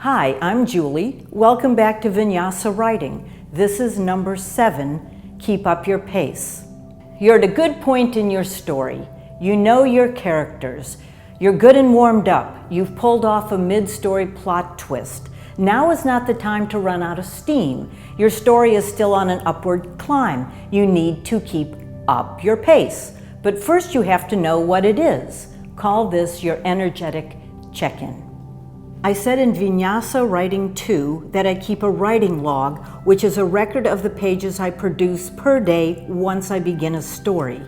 Hi, I'm Julie. Welcome back to Vinyasa Writing. This is number 7, Keep Up Your Pace. You're at a good point in your story. You know your characters. You're good and warmed up. You've pulled off a mid-story plot twist. Now is not the time to run out of steam. Your story is still on an upward climb. You need to keep up your pace. But first you have to know what it is. Call this your energetic check-in. I said in Vinyasa Writing 2 that I keep a writing log, which is a record of the pages I produce per day once I begin a story.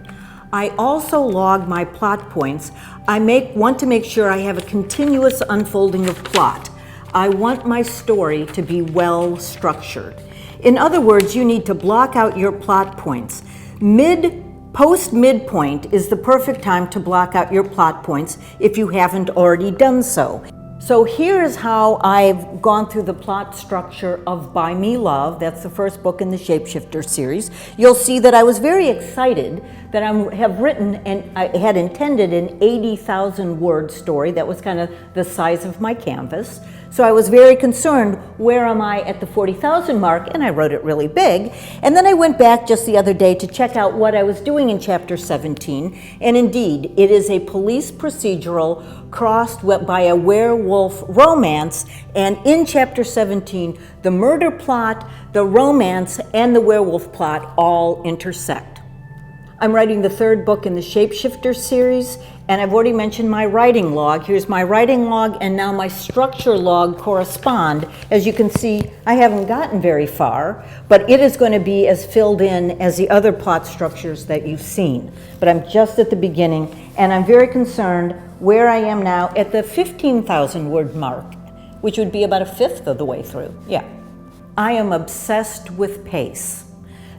I also log my plot points. I want to make sure I have a continuous unfolding of plot. I want my story to be well structured. In other words, you need to block out your plot points. Post-midpoint is the perfect time to block out your plot points if you haven't already done so. So here's how I've gone through the plot structure of By Me Love. That's the first book in the Shapeshifter series. You'll see that I was very excited that I have written, and I had intended an 80,000 word story. That was kind of the size of my canvas. So I was very concerned, where am I at the 40,000 mark? And I wrote it really big. And then I went back just the other day to check out what I was doing in chapter 17. And indeed, it is a police procedural crossed by a werewolf romance. And in chapter 17, the murder plot, the romance, and the werewolf plot all intersect. I'm writing the third book in the Shapeshifter series, and I've already mentioned my writing log. Here's my writing log, and now my structure log correspond. As you can see, I haven't gotten very far, but it is going to be as filled in as the other plot structures that you've seen. But I'm just at the beginning, and I'm very concerned where I am now at the 15,000 word mark, which would be about a fifth of the way through. Yeah. I am obsessed with pace.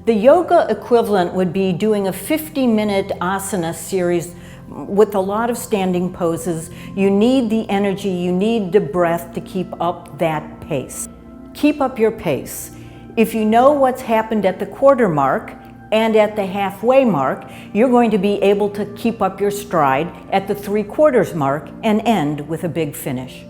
The yoga equivalent would be doing a 50-minute asana series with a lot of standing poses. You need the energy, you need the breath to keep up that pace. Keep up your pace. If you know what's happened at the quarter mark and at the halfway mark, you're going to be able to keep up your stride at the 3/4 mark and end with a big finish.